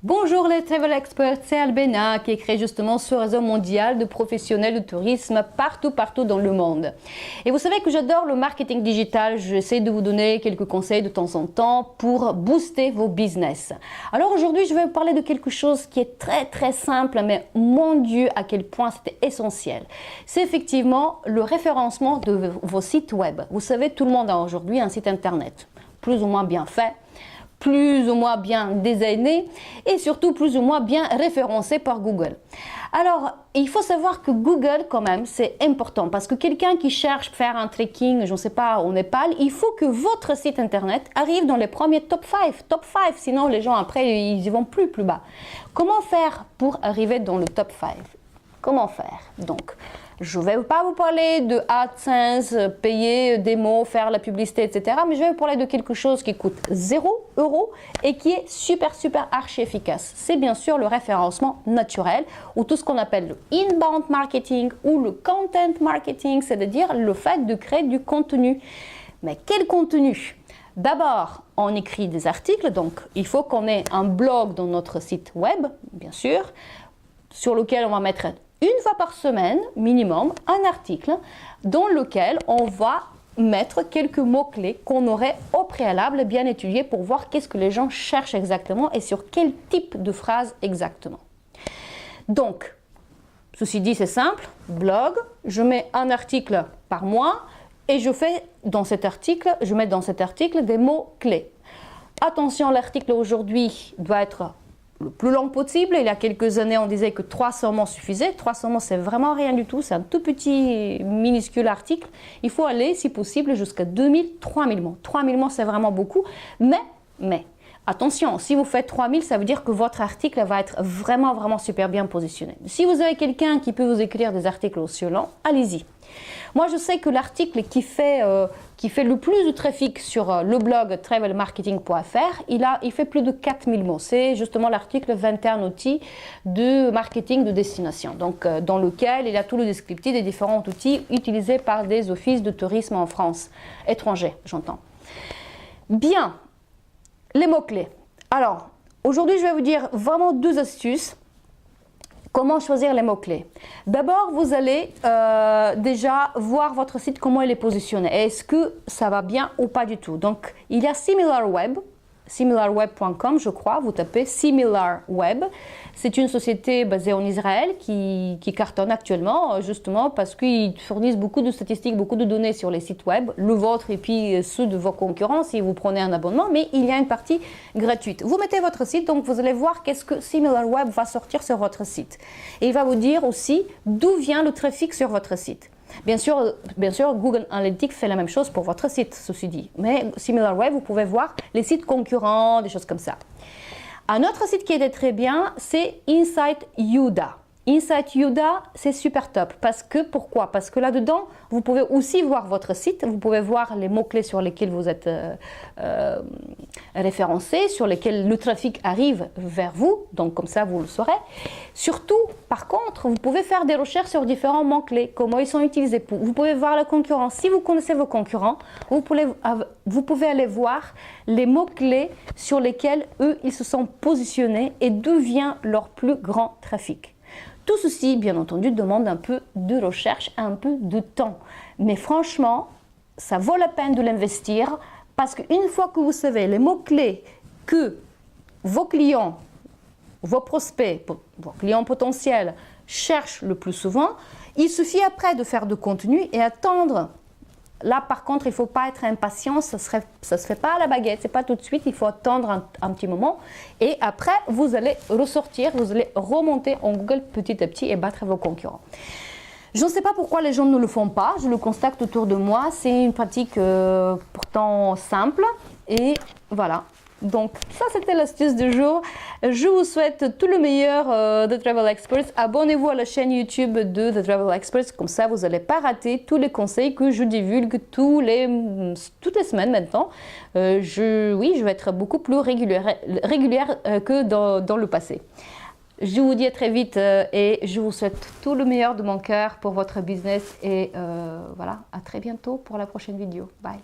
Bonjour les travel experts, c'est Albena qui crée justement ce réseau mondial de professionnels de tourisme partout dans le monde. Et vous savez que j'adore le marketing digital, j'essaie de vous donner quelques conseils de temps en temps pour booster vos business. Alors aujourd'hui, je vais vous parler de quelque chose qui est très simple, mais mon Dieu, à quel point c'était essentiel. C'est effectivement le référencement de vos sites web. Vous savez, tout le monde a aujourd'hui un site internet, plus ou moins bien fait, plus ou moins bien designé et surtout plus ou moins bien référencé par Google. Alors, il faut savoir que Google, quand même, c'est important parce que quelqu'un qui cherche à faire un trekking, je ne sais pas, au Népal, il faut que votre site internet arrive dans les premiers top 5, sinon les gens après, ils y vont plus bas. Comment faire pour arriver dans le top 5? Comment faire? Donc, je ne vais pas vous parler de AdSense, payer des mots, faire la publicité, etc. Mais je vais vous parler de quelque chose qui coûte 0 € et qui est super archi efficace. C'est bien sûr le référencement naturel ou tout ce qu'on appelle le inbound marketing ou le content marketing, c'est-à-dire le fait de créer du contenu. Mais quel contenu? D'abord, on écrit des articles, donc il faut qu'on ait un blog dans notre site web, bien sûr, sur lequel on va mettre une fois par semaine, minimum, un article dans lequel on va mettre quelques mots-clés qu'on aurait au préalable bien étudiés pour voir qu'est-ce que les gens cherchent exactement et sur quel type de phrase exactement. Donc, ceci dit, c'est simple, blog, je mets un article par mois et je mets dans cet article des mots-clés. Attention, l'article aujourd'hui doit être le plus long possible. Il y a quelques années, on disait que 300 mots suffisaient. 300 mots, c'est vraiment rien du tout. C'est un tout petit, minuscule article. Il faut aller, si possible, jusqu'à 2000, 3000 mots. 3000 mots, c'est vraiment beaucoup. Mais, attention, si vous faites 3000, ça veut dire que votre article va être vraiment super bien positionné. Si vous avez quelqu'un qui peut vous écrire des articles aussi longs, allez-y. Moi, je sais que l'article qui fait le plus de trafic sur le blog travelmarketing.fr, il fait plus de 4000 mots. C'est justement l'article 21 outils de marketing de destination. Donc, dans lequel il y a tout le descriptif des différents outils utilisés par des offices de tourisme en France, étrangers, j'entends. Bien, les mots-clés. Alors, aujourd'hui, je vais vous dire vraiment 2 astuces. Comment choisir les mots-clés? D'abord, vous allez déjà voir votre site, comment il est positionné. Est-ce que ça va bien ou pas du tout? Donc, il y a SimilarWeb, similarweb.com, je crois. Vous tapez SimilarWeb. C'est une société basée en Israël qui cartonne actuellement, justement parce qu'ils fournissent beaucoup de statistiques, beaucoup de données sur les sites web, le vôtre et puis ceux de vos concurrents si vous prenez un abonnement, mais il y a une partie gratuite. Vous mettez votre site, donc vous allez voir qu'est-ce que SimilarWeb va sortir sur votre site. Et il va vous dire aussi d'où vient le trafic sur votre site. Bien sûr, Google Analytics fait la même chose pour votre site, ceci dit. Mais SimilarWeb, vous pouvez voir les sites concurrents, des choses comme ça. Un autre site qui était très bien, c'est Insight Youda. Insight Youda, c'est super top. Pourquoi? Parce que là-dedans, vous pouvez aussi voir votre site, vous pouvez voir les mots-clés sur lesquels vous êtes référencé, sur lesquels le trafic arrive vers vous, donc comme ça vous le saurez. Surtout, par contre, vous pouvez faire des recherches sur différents mots-clés, comment ils sont utilisés. Vous pouvez voir la concurrence. Si vous connaissez vos concurrents, vous pouvez aller voir les mots-clés sur lesquels eux, ils se sont positionnés et d'où vient leur plus grand trafic. Tout ceci, bien entendu, demande un peu de recherche, un peu de temps. Mais franchement, ça vaut la peine de l'investir parce qu'une fois que vous savez les mots-clés que vos clients, vos prospects, vos clients potentiels cherchent le plus souvent, il suffit après de faire du contenu et attendre. Là, par contre, il ne faut pas être impatient, ça ne se fait pas à la baguette, ce n'est pas tout de suite, il faut attendre un petit moment. Et après, vous allez ressortir, vous allez remonter en Google petit à petit et battre vos concurrents. Je ne sais pas pourquoi les gens ne le font pas, je le constate autour de moi, c'est une pratique pourtant simple et voilà. Donc ça c'était l'astuce du jour. Je vous souhaite tout le meilleur de Travel Experts. Abonnez-vous à la chaîne YouTube de The Travel Experts, comme ça vous n'allez pas rater tous les conseils que je divulgue toutes les semaines maintenant. Je vais être beaucoup plus régulière que dans le passé. Je vous dis à très vite et je vous souhaite tout le meilleur de mon cœur pour votre business et voilà, à très bientôt pour la prochaine vidéo. Bye.